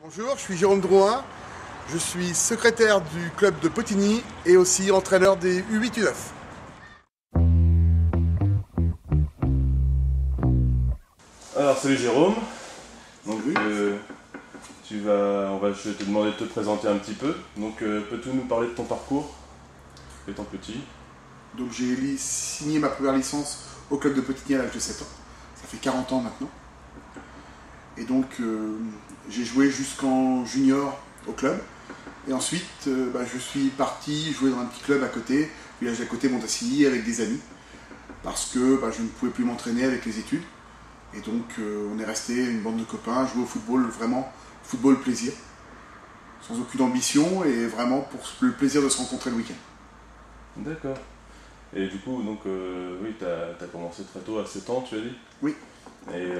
Bonjour, je suis Jérôme Drouin, je suis secrétaire du club de Potigny et aussi entraîneur des U8 U9. Alors salut Jérôme, donc Oui. je vais te demander de te présenter un petit peu. Donc peux-tu nous parler de ton parcours étant petit? Donc j'ai signé ma première licence au club de Potigny à l'âge de 7 ans. Ça fait 40 ans maintenant. Et donc j'ai joué jusqu'en junior au club. Et ensuite je suis parti jouer dans un petit club à côté, village d'à côté, Montassilly, avec des amis. Parce que je ne pouvais plus m'entraîner avec les études. Et donc on est resté une bande de copains, jouer au football, vraiment football plaisir. Sans aucune ambition et vraiment pour le plaisir de se rencontrer le week-end. D'accord. Et du coup, donc, oui, tu as commencé très tôt, à 7 ans, tu as dit? Oui. Et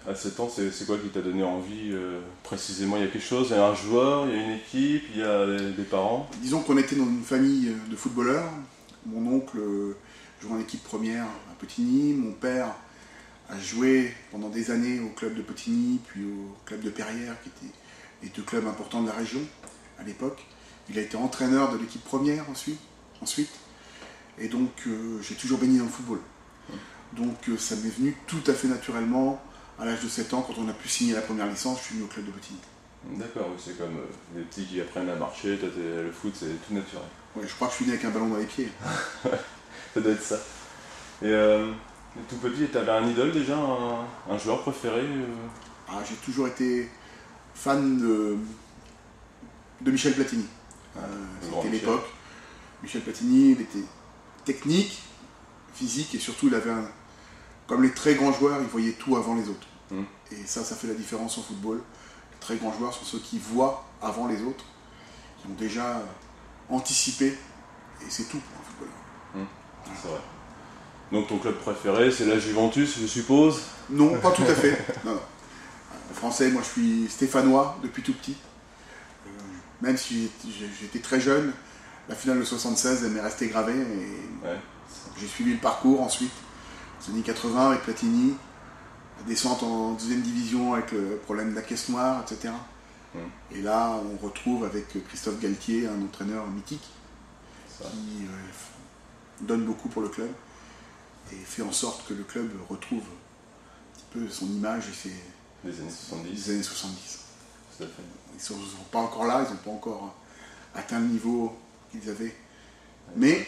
à 7 ans, c'est quoi qui t'a donné envie précisément? Il y a quelque chose, il y a un joueur, il y a une équipe, il y a des parents? Disons qu'on était dans une famille de footballeurs. Mon oncle jouait en équipe première à Potigny. Mon père a joué pendant des années au club de Potigny, puis au club de Perrières, qui étaient les deux clubs importants de la région à l'époque. Il a été entraîneur de l'équipe première ensuite. Et donc j'ai toujours baigné dans le football. Donc ça m'est venu tout à fait naturellement. À l'âge de 7 ans, quand on a pu signer la première licence, je suis venu au club de Potigny. D'accord, oui, c'est comme les petits qui apprennent à marcher, toi, le foot c'est tout naturel. Ouais, je crois que je suis né avec un ballon dans les pieds. Ça doit être ça. Et tout petit, t'avais un idole déjà, un joueur préféré J'ai toujours été fan de Michel Platini. grand C'était Michel. l'époque. Michel Platini, il était technique, physique et surtout il avait comme les très grands joueurs, il voyait tout avant les autres. Et ça fait la différence en football. Les très grands joueurs sont ceux qui voient avant les autres, qui ont déjà anticipé, et c'est tout pour un footballeur. C'est vrai. Donc ton club préféré, c'est la Juventus, je suppose? Non, pas tout à fait. Non. En français, moi je suis stéphanois depuis tout petit. Même si j'étais très jeune, la finale de 76 elle m'est restée gravée. Et Ouais. j'ai suivi le parcours ensuite, les années 80 avec Platini, la descente en deuxième division avec le problème de la caisse noire, etc. Et là, on retrouve avec Christophe Galtier, un entraîneur mythique, qui donne beaucoup pour le club et fait en sorte que le club retrouve un petit peu son image et ses Les années 70. des années 70. Tout à fait. Ils ne sont pas encore là, ils n'ont pas encore atteint le niveau qu'ils avaient. Mais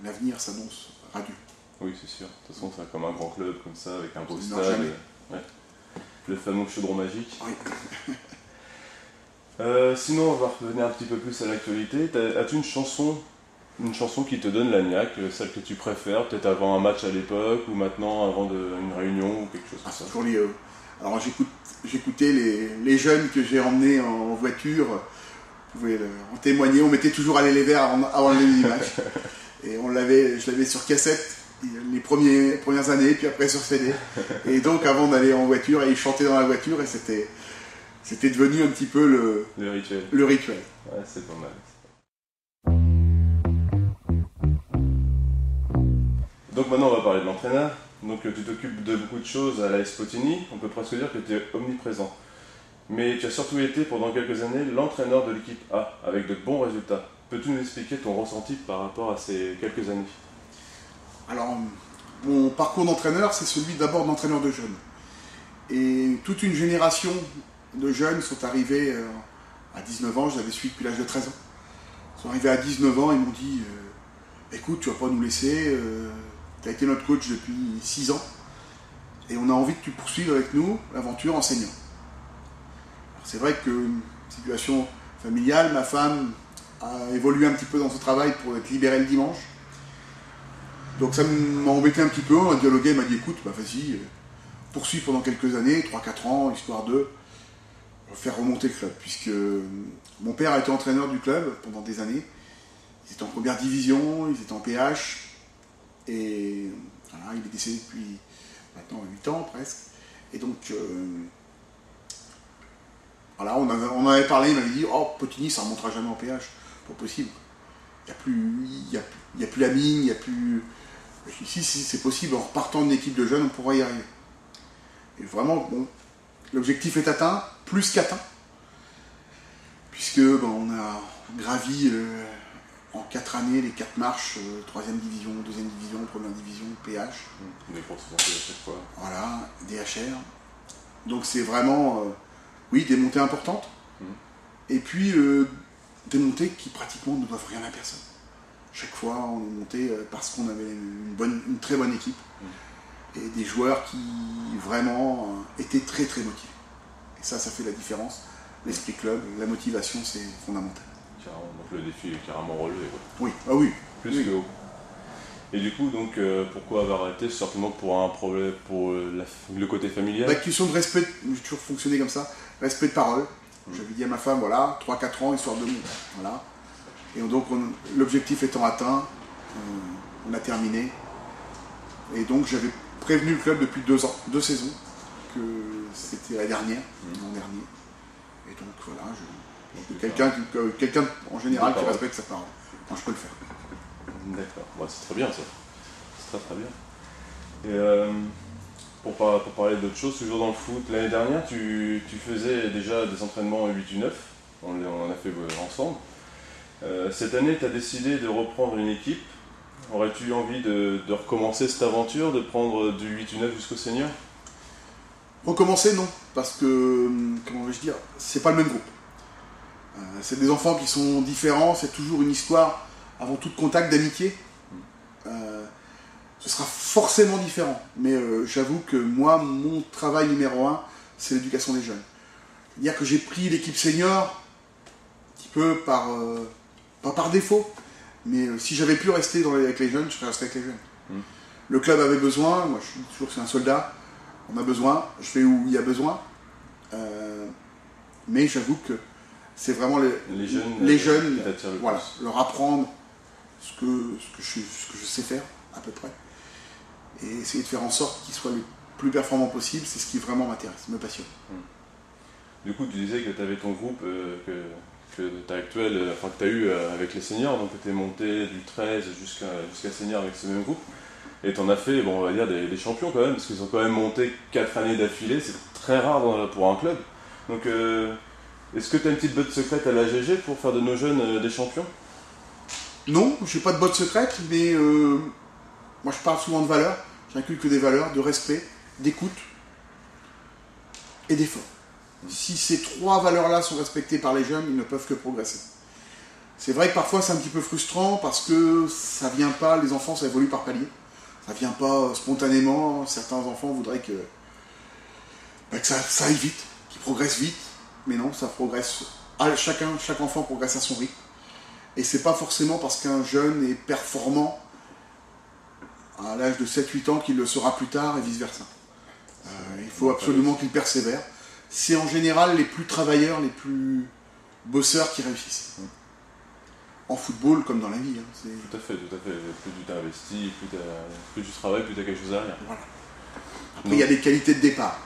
l'avenir s'annonce radieux. Oui, c'est sûr. De toute façon, c'est comme un grand club comme ça, avec un beau Ça ne meurt stade. jamais. Ouais. Le fameux chaudron magique. Oui. Sinon, on va revenir un petit peu plus à l'actualité. As-tu une chanson qui te donne la niaque, celle que tu préfères, peut-être avant un match à l'époque, ou maintenant avant une réunion, ou quelque chose comme ça? C'est toujours lié. Alors j'écoutais les jeunes que j'ai emmenés en voiture. Vous pouvez en témoigner. On mettait toujours Aller les Verts avant le début du match. Et je l'avais sur cassette les premières années, puis après sur CD. Et donc avant d'aller en voiture, et ils chantaient dans la voiture, et c'était devenu un petit peu Le rituel. le rituel. Ouais, c'est pas mal. Donc maintenant, on va parler de l'entraîneur. Donc tu t'occupes de beaucoup de choses à l'AS Potigny. On peut presque dire que tu es omniprésent. Mais tu as surtout été pendant quelques années l'entraîneur de l'équipe A, avec de bons résultats. Peux-tu nous expliquer ton ressenti par rapport à ces quelques années? Alors, mon parcours d'entraîneur, c'est celui d'abord d'entraîneur de jeunes. Et toute une génération de jeunes sont arrivés à 19 ans, je l'avais suivi depuis l'âge de 13 ans. Ils sont arrivés à 19 ans, ils m'ont dit écoute, tu vas pas nous laisser, tu as été notre coach depuis 6 ans, et on a envie que tu poursuives avec nous l'aventure enseignant. C'est vrai que situation familiale, ma femme a évolué un petit peu dans son travail pour être libérée le dimanche. Donc ça m'a embêté un petit peu, on a dialogué, il m'a dit écoute, vas-y, poursuis pendant quelques années, 3-4 ans, histoire de faire remonter le club. Puisque mon père a été entraîneur du club pendant des années. Ils étaient en première division, ils étaient en PH. Et voilà, il est décédé depuis maintenant 8 ans presque. Et donc, voilà, on en avait parlé, il m'avait dit oh, Potigny, ça ne remontera jamais en PH. Pas possible. Il n'y a plus la mine, il n'y a plus. Si c'est possible, en repartant d'une équipe de jeunes, on pourra y arriver. Et vraiment, bon, L'objectif est atteint, plus qu'atteint, puisque on a gravi en 4 années les 4 marches, 3e division, 2e division, 1re division, PH. Des courses montées à chaque fois. Voilà, DHR. Donc c'est vraiment, oui, des montées importantes. Et puis des montées qui pratiquement ne doivent rien à personne. Chaque fois, on est monté parce qu'on avait une très bonne équipe. Et des joueurs qui vraiment étaient très très motivés. Et ça fait la différence. L'esprit club, la motivation, c'est fondamental. Carrément, donc le défi est carrément relevé. Oui, ah oui. Plus que haut. Et du coup, donc, pourquoi avoir arrêté? Certainement pour un problème, pour le côté familial. Question de respect, j'ai toujours fonctionné comme ça. Respect de parole. J'avais dit à ma femme, voilà, 3-4 ans, histoire de nous. Voilà. Et donc, l'objectif étant atteint, on a terminé. Et donc, j'avais prévenu le club depuis 2 saisons, que c'était la dernière, l'an dernier. Et donc, voilà, quelqu'un en général qui respecte sa parole. Moi, je peux le faire. D'accord, bon, c'est très bien ça. C'est très très bien. Et pour parler d'autre chose, toujours dans le foot, l'année dernière, tu faisais déjà des entraînements 8 U9, on en a fait ensemble. Cette année, tu as décidé de reprendre une équipe. Aurais-tu envie de recommencer cette aventure, de prendre du 8 U9 jusqu'au senior? Recommencer, non, parce que, comment vais-je dire, c'est pas le même groupe. C'est des enfants qui sont différents, c'est toujours une histoire, avant tout de contact, d'amitié. Ce sera forcément différent, mais j'avoue que moi, mon travail numéro 1, c'est l'éducation des jeunes. C'est-à-dire que j'ai pris l'équipe senior, un petit peu pas par défaut, mais si j'avais pu rester avec les jeunes, je serais resté avec les jeunes. Le club avait besoin, moi je suis toujours c'est un soldat, on a besoin, je fais où il y a besoin, mais j'avoue que c'est vraiment les jeunes voilà, leur apprendre ce que je sais faire à peu près, et essayer de faire en sorte qu'ils soient le plus performants possible, c'est ce qui vraiment m'intéresse, me passionne. Du coup, tu disais que tu avais ton groupe que tu as actuel, enfin que tu as eu avec les seniors, donc tu es monté du 13 jusqu'à senior avec ce même groupe, et tu en as fait, bon, on va dire, des champions quand même, parce qu'ils ont quand même monté 4 années d'affilée, c'est très rare pour un club. Donc, est-ce que tu as une petite botte secrète à la GG pour faire de nos jeunes des champions? Non, je n'ai pas de botte secrète, mais moi je parle souvent de valeurs, j'inculque des valeurs, de respect, d'écoute et d'effort. Si ces 3 valeurs-là sont respectées par les jeunes, ils ne peuvent que progresser. C'est vrai que parfois c'est un petit peu frustrant parce que ça vient pas, les enfants ça évolue par palier. Ça vient pas spontanément, certains enfants voudraient que ça aille vite, qu'ils progressent vite, mais non, ça progresse. Chaque enfant progresse à son rythme. Et c'est pas forcément parce qu'un jeune est performant à l'âge de 7-8 ans qu'il le sera plus tard et vice versa. Il faut absolument qu'il persévère. C'est en général les plus travailleurs, les plus bosseurs qui réussissent. En football comme dans la vie. Tout à fait. Plus tu t'investis, plus tu travailles, plus tu as quelque chose derrière. Voilà. Après, il y a des qualités de départ.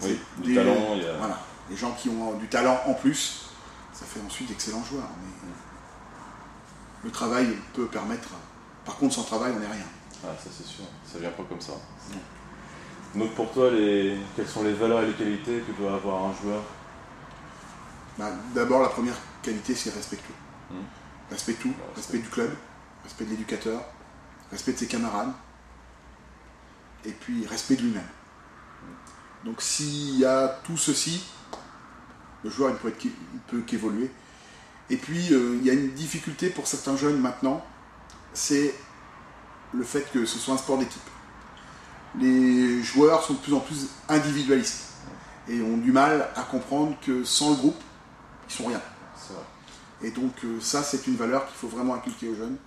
Oui, du talent. Voilà. Les gens qui ont du talent en plus, ça fait ensuite d'excellents joueurs. Mais le travail peut permettre. Par contre, sans travail, on n'est rien. Ah, ça c'est sûr. Ça vient pas comme ça. Non. Donc pour toi, quelles sont les valeurs et les qualités que doit avoir un joueur? D'abord, la première qualité, c'est respectueux. Respect de tout, respect du club, respect de l'éducateur, respect de ses camarades, et puis respect de lui-même. Donc s'il y a tout ceci, le joueur il peut qu'évoluer. Et puis il y a une difficulté pour certains jeunes maintenant, c'est le fait que ce soit un sport d'équipe. Les joueurs sont de plus en plus individualistes et ont du mal à comprendre que sans le groupe, ils sont rien. C'est vrai. Et donc ça, c'est une valeur qu'il faut vraiment inculquer aux jeunes.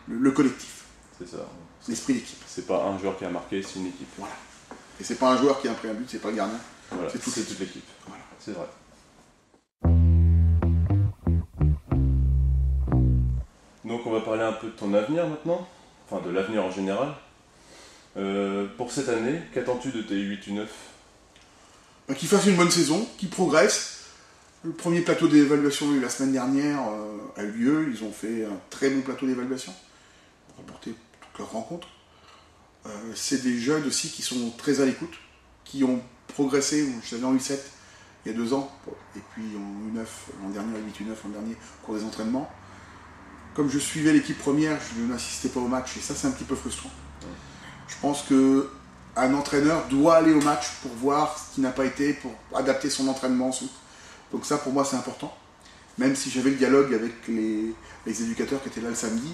Le collectif. C'est ça. L'esprit d'équipe. C'est pas un joueur qui a marqué, c'est une équipe. Voilà. Et c'est pas un joueur qui a pris un but, c'est pas le gardien. Voilà. C'est toute l'équipe. Voilà. C'est vrai. Donc on va parler un peu de ton avenir maintenant, enfin de l'avenir en général. Pour cette année, qu'attends-tu de tes 8 U9? Qu'ils fassent une bonne saison, qu'ils progressent. Le premier plateau d'évaluation la semaine dernière a eu lieu. Ils ont fait un très bon plateau d'évaluation. Ils ont remporté toutes leurs rencontres. C'est des jeunes aussi qui sont très à l'écoute, qui ont progressé. J'étais en U7 il y a 2 ans, et puis en U9 l'an dernier, U8, U9 l'an dernier, au cours des entraînements. Comme je suivais l'équipe première, je n'assistais pas au match, et ça c'est un petit peu frustrant. Je pense qu'un entraîneur doit aller au match pour voir ce qui n'a pas été, pour adapter son entraînement ensuite. Donc ça pour moi c'est important. Même si j'avais le dialogue avec les éducateurs qui étaient là le samedi,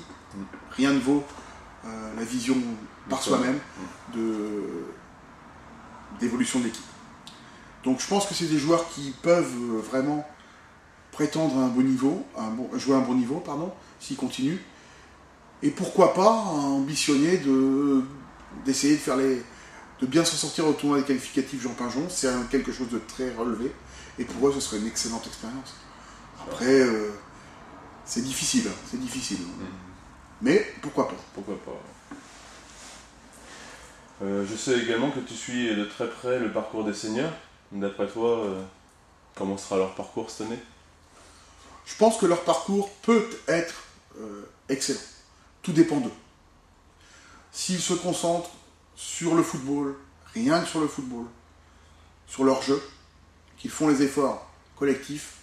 rien ne vaut la vision par soi-même d'évolution de l'équipe. Donc je pense que c'est des joueurs qui peuvent vraiment prétendre à un bon niveau, jouer à un bon niveau, s'ils continuent. Et pourquoi pas ambitionner d'essayer de bien s'en sortir au tournoi des qualificatifs Jean Pinjon. C'est quelque chose de très relevé. Et pour eux, ce serait une excellente expérience. Après, c'est difficile. Mais pourquoi pas. Pourquoi pas. Je sais également que tu suis de très près le parcours des seniors. D'après toi, comment sera leur parcours cette année? Je pense que leur parcours peut être excellent. Tout dépend d'eux. S'ils se concentrent sur le football, rien que sur le football, sur leur jeu, qu'ils font les efforts collectifs,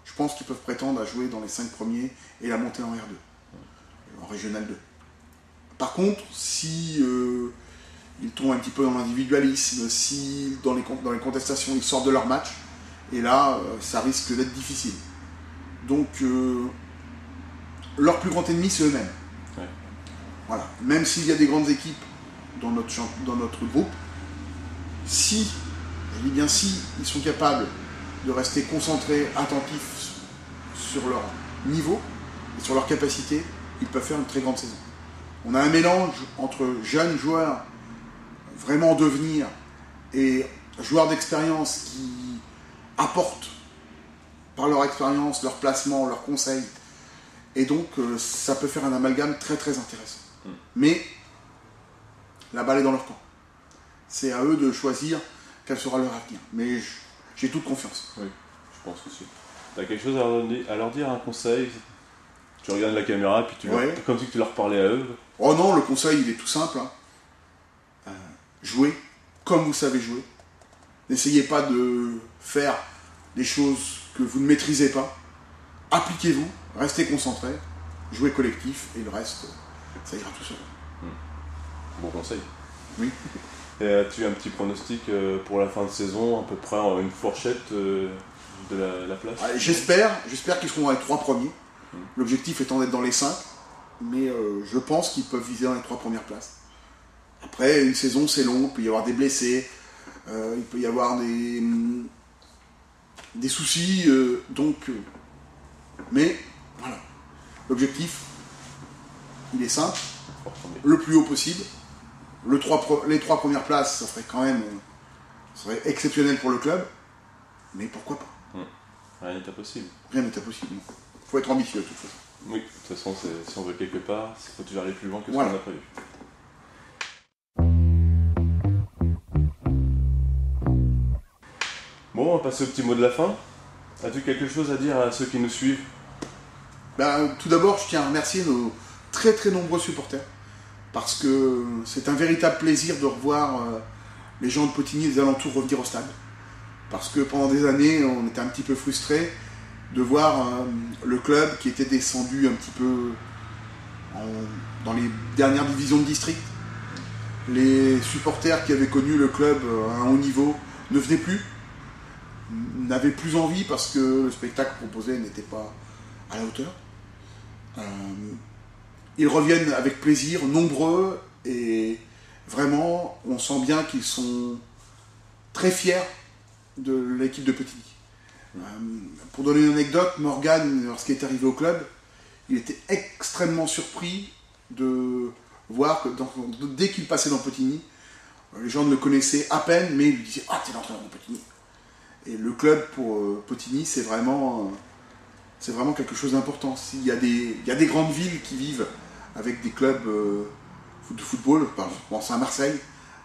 je pense qu'ils peuvent prétendre à jouer dans les 5 premiers et la monter en R2, en Régional 2. Par contre, si ils tombent un petit peu dans l'individualisme, si dans les contestations ils sortent de leur match, et là ça risque d'être difficile. Donc leur plus grand ennemi c'est eux-mêmes. Ouais. Voilà. Même s'il y a des grandes équipes dans notre groupe, si, je dis bien si, ils sont capables de rester concentrés, attentifs sur leur niveau et sur leur capacité, ils peuvent faire une très grande saison. On a un mélange entre jeunes joueurs vraiment en devenir et joueurs d'expérience qui apportent par leur expérience, leur placement, leurs conseils. Et donc ça peut faire un amalgame très très intéressant. Mais la balle est dans leur camp. C'est à eux de choisir quel sera leur avenir. Mais j'ai toute confiance. Oui, je pense aussi. Tu as quelque chose à leur dire, un conseil? Tu regardes la caméra, puis comme si tu leur parlais à eux. Oh non, le conseil il est tout simple. Jouez comme vous savez jouer. N'essayez pas de faire des choses que vous ne maîtrisez pas. Appliquez-vous, restez concentrés, jouez collectif et le reste, ça ira tout seul. Bon conseil. Oui. Et as-tu un petit pronostic pour la fin de saison, à peu près une fourchette de la place? J'espère qu'ils seront dans les 3 premiers. L'objectif étant d'être dans les 5, mais je pense qu'ils peuvent viser dans les 3 premières places. Après, une saison c'est long, il peut y avoir des blessés, il peut y avoir des soucis, mais voilà. L'objectif, il est simple, le plus haut possible. Les 3 premières places, ça serait exceptionnel pour le club, mais pourquoi pas. Rien n'est impossible. Rien n'est impossible. Il faut être ambitieux de toute façon. Oui, de toute façon, si on veut quelque part, il faut toujours aller plus loin que ce qu'on a prévu. Bon, on va passer au petit mot de la fin. As-tu quelque chose à dire à ceux qui nous suivent? Tout d'abord, je tiens à remercier nos très très nombreux supporters, parce que c'est un véritable plaisir de revoir les gens de Potigny et des alentours revenir au stade. Parce que pendant des années, on était un petit peu frustrés de voir le club qui était descendu un petit peu dans les dernières divisions de district. Les supporters qui avaient connu le club à un haut niveau ne venaient plus, n'avaient plus envie parce que le spectacle proposé n'était pas à la hauteur. Ils reviennent avec plaisir, nombreux, et vraiment on sent bien qu'ils sont très fiers de l'équipe de Potigny. Pour donner une anecdote, Morgan, lorsqu'il est arrivé au club, il était extrêmement surpris de voir que dès qu'il passait dans Potigny, les gens ne le connaissaient à peine, mais ils lui disaient « Ah, t'es l'entraîneur de Potigny !» Et le club pour Potigny, c'est vraiment quelque chose d'important. Il y a des grandes villes qui vivent avec des clubs de football. Je pense à Marseille.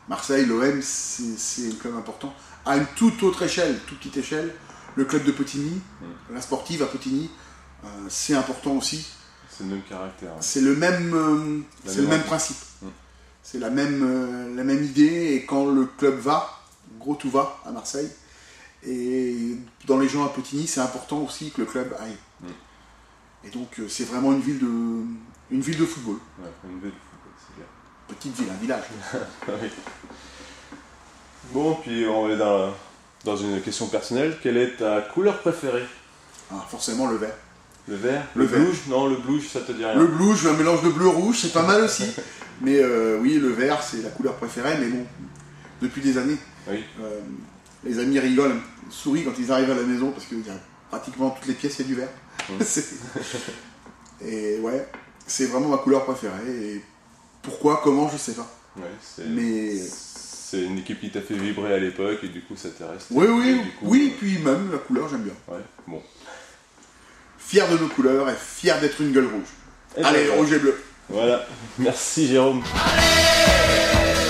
Marseille, l'OM, c'est un club important. À une toute autre échelle, toute petite échelle, le club de Potigny, la sportive à Potigny, c'est important aussi. C'est le même caractère. Ouais. C'est le même principe. C'est la même idée, et quand le club va, gros tout va à Marseille. Et dans les gens à Potigny, c'est important aussi que le club aille. Et donc c'est vraiment une ville de football. Ouais, une ville de football, c'est bien. Petite ville, un village. Oui. Bon, puis on va aller dans une question personnelle. Quelle est ta couleur préférée? Ah, forcément le vert. Le vert? Le vert. Blouge? Non, le blouge, ça te dit rien. Le blouge, un mélange de bleu-rouge, c'est pas mal aussi. Mais oui, le vert, c'est la couleur préférée. Mais bon, depuis des années, Oui. les amis rigolent, sourient quand ils arrivent à la maison parce que pratiquement toutes les pièces, il y a du vert. Et ouais, c'est vraiment ma couleur préférée. Et pourquoi, comment, je sais pas. Ouais, Mais c'est une équipe qui t'a fait vibrer à l'époque et du coup ça t'est resté. Oui, puis même la couleur, j'aime bien. Ouais, bon. Fier de nos couleurs et fier d'être une gueule rouge. Et allez, ben, rouge et bleu. Voilà, merci Jérôme. Allez